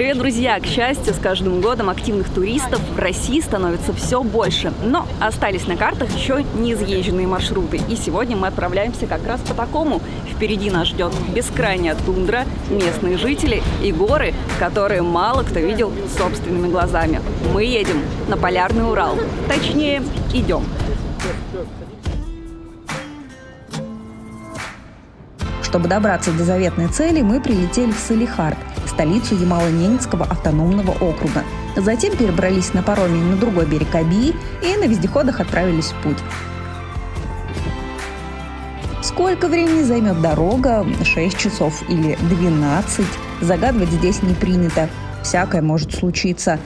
Привет, друзья! К счастью, с каждым годом активных туристов в России становится все больше. Но остались на картах еще неизъезженные маршруты. И сегодня мы отправляемся как раз по такому. Впереди нас ждет бескрайняя тундра, местные жители и горы, которые мало кто видел собственными глазами. Мы едем на Полярный Урал. Точнее, идем. Чтобы добраться до заветной цели, мы прилетели в Салехард, столицу Ямало-Ненецкого автономного округа. Затем перебрались на пароме на другой берег Оби и на вездеходах отправились в путь. Сколько времени займет дорога? 6 часов или 12? Загадывать здесь не принято. Всякое может случиться.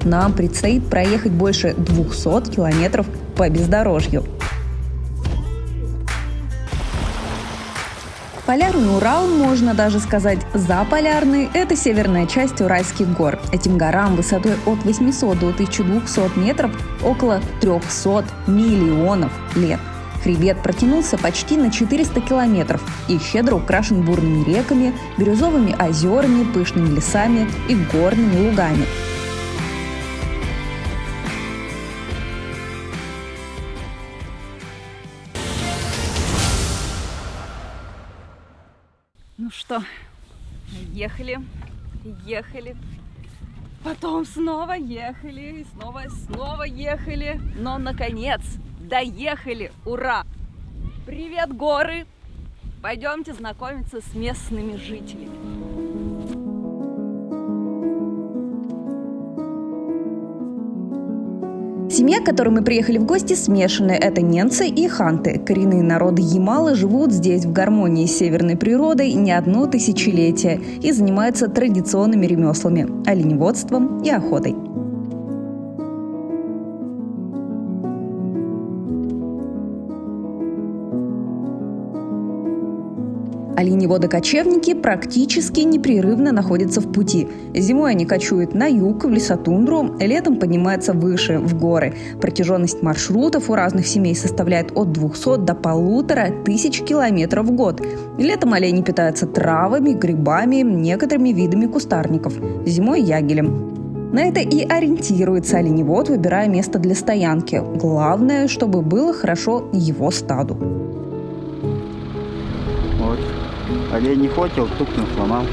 Нам предстоит проехать больше 200 километров по бездорожью. Полярный Урал, можно даже сказать заполярный, это северная часть Уральских гор. Этим горам высотой от 800 до 1200 метров около 300 миллионов лет. Хребет протянулся почти на 400 километров и щедро украшен бурными реками, бирюзовыми озерами, пышными лесами и горными лугами. Ну что, ехали, потом снова ехали, и снова ехали, но наконец доехали, ура! Привет, горы! Пойдемте знакомиться с местными жителями. Семья, к которой мы приехали в гости, смешанная. Это ненцы и ханты. Коренные народы Ямала живут здесь в гармонии с северной природой не одно тысячелетие и занимаются традиционными ремеслами – оленеводством и охотой. Оленеводы-кочевники практически непрерывно находятся в пути. Зимой они кочуют на юг, в лесотундру, летом поднимаются выше, в горы. Протяженность маршрутов у разных семей составляет от 200 до 1500 километров в год. Летом олени питаются травами, грибами, некоторыми видами кустарников. Зимой – ягелем. На это и ориентируется оленевод, выбирая место для стоянки. Главное, чтобы было хорошо его стаду. Вот. Олень не хотел, тукнул, сломал.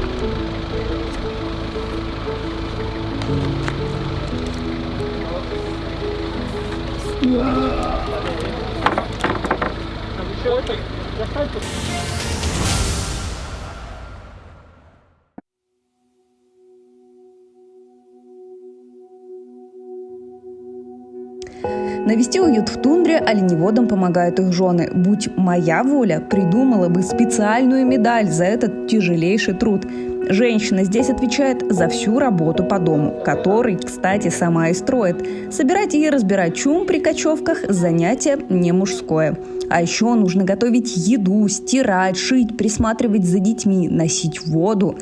Навести уют в тундре оленеводам помогают их жены. Будь моя воля, придумала бы специальную медаль за этот тяжелейший труд. Женщина здесь отвечает за всю работу по дому, который, кстати, сама и строит. Собирать и разбирать чум при кочевках – занятие не мужское. А еще нужно готовить еду, стирать, шить, присматривать за детьми, носить воду.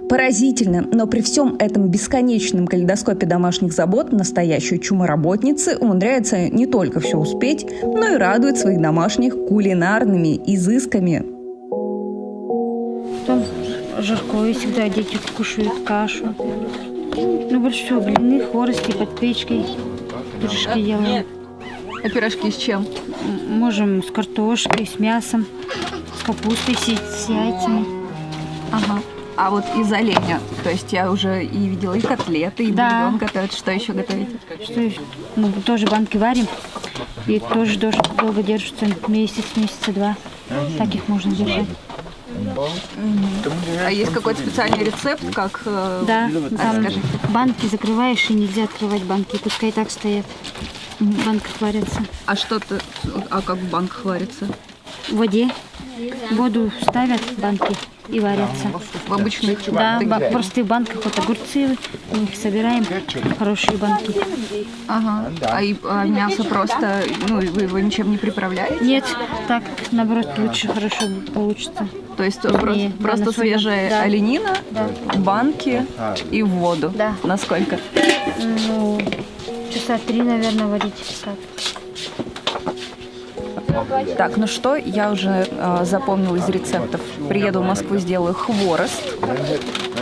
Поразительно, но при всем этом бесконечном калейдоскопе домашних забот настоящие чумоработницы умудряются не только все успеть, но и радуют своих домашних кулинарными изысками. Там жаркое всегда дети кушают, кашу. Ну, больше всего блины, хворости под печкой, пирожки делаем. А пирожки с чем? Можем с картошкой, с мясом, с капустой, с яйцами. Ага. А вот из оленя, то есть я уже и видела и котлеты, и бульон готовят. Что еще готовите? Что еще? Мы тоже банки варим, и тоже долго держатся, месяца два. Так их можно держать. А есть какой-то специальный рецепт, как... Да, там скажите. банки закрываешь, и нельзя открывать банки, пускай так стоят. В банках варятся. А как в банках варится? В воде. Воду ставят в банки и варятся. В обычных? Да, в простых банках. Вот огурцы, мы их собираем, хорошие банки. Ага. А мясо просто, вы его ничем не приправляете? Нет, так, наоборот, лучше, хорошо получится. То есть Вкуснее. просто свежая оленина, банки и в воду? Да. Насколько? Ну, часа 3, наверное, варить. Так. Так, ну что, я уже запомнила из рецептов. Приеду в Москву, сделаю хворост.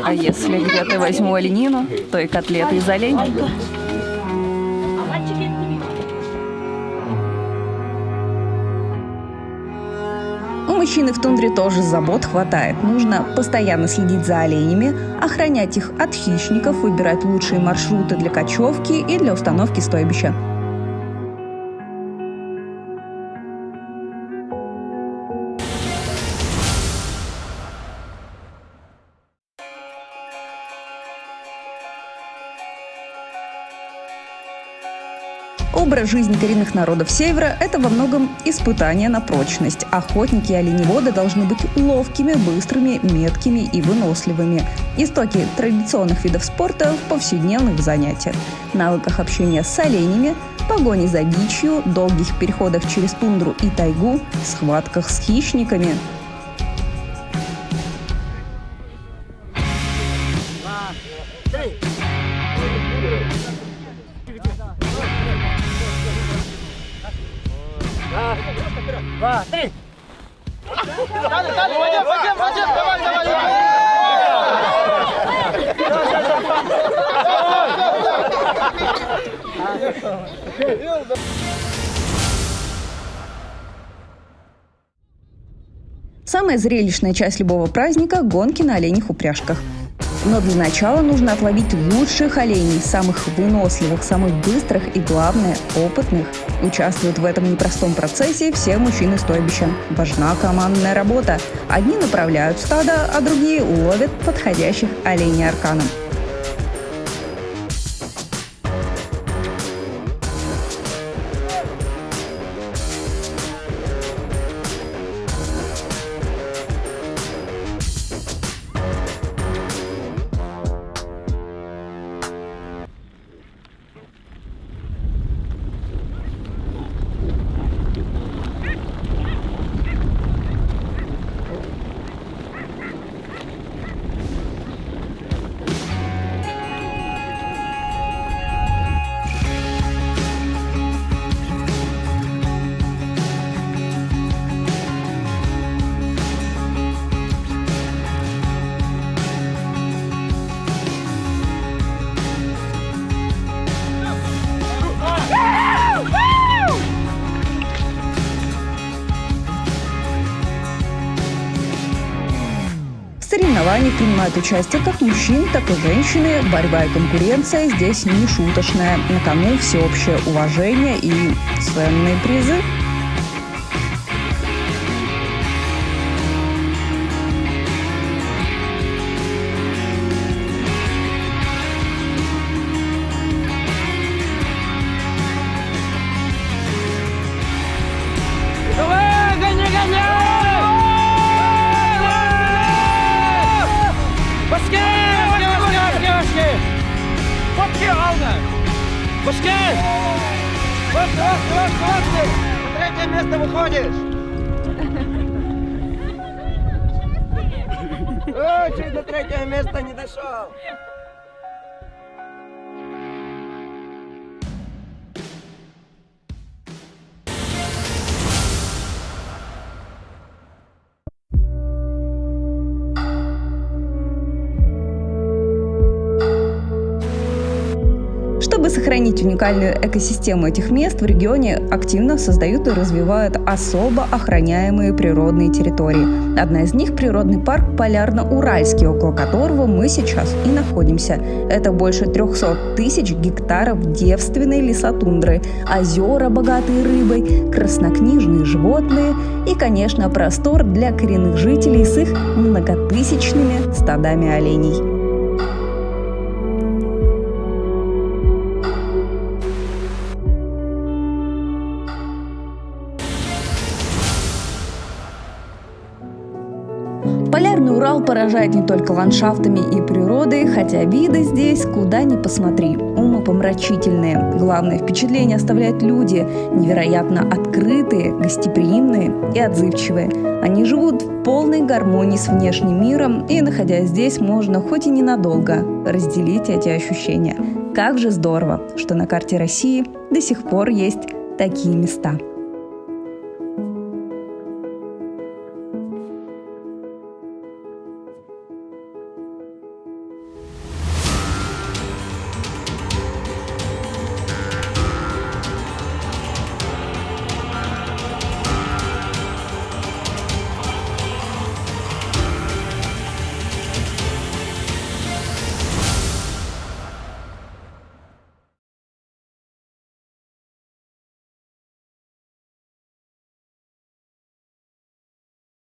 А если где-то возьму оленину, то и котлеты из оленя. У мужчины в тундре тоже забот хватает. Нужно постоянно следить за оленями, охранять их от хищников, выбирать лучшие маршруты для кочевки и для установки стойбища. Образ жизни коренных народов Севера – это во многом испытание на прочность. Охотники и оленеводы должны быть ловкими, быстрыми, меткими и выносливыми. Истоки традиционных видов спорта в повседневных занятиях, навыках общения с оленями, погоне за дичью, долгих переходах через тундру и тайгу, схватках с хищниками. Два, три. Самая зрелищная часть любого праздника – гонки на оленьих упряжках. Но для начала нужно отловить лучших оленей, самых выносливых, самых быстрых и, главное, опытных. Участвуют в этом непростом процессе все мужчины стойбища. Важна командная работа. Одни направляют стадо, а другие ловят подходящих оленей арканом. В соревнованиях принимают участие как мужчины, так и женщины. Борьба и конкуренция здесь не шуточная. На кону всеобщее уважение и ценные призы. Башкир! Вот! На третье место выходишь! Чуть до третьего места не дошел! Чтобы сохранить уникальную экосистему этих мест, в регионе активно создают и развивают особо охраняемые природные территории. Одна из них – природный парк Полярно-Уральский, около которого мы сейчас и находимся. Это больше 300 тысяч гектаров девственной лесотундры, озера, богатые рыбой, краснокнижные животные и, конечно, простор для коренных жителей с их многотысячными стадами оленей. Полярный Урал поражает не только ландшафтами и природой, хотя виды здесь куда ни посмотри, умопомрачительные. Главное впечатление оставляют люди, невероятно открытые, гостеприимные и отзывчивые. Они живут в полной гармонии с внешним миром, и, находясь здесь, можно хоть и ненадолго разделить эти ощущения. Как же здорово, что на карте России до сих пор есть такие места.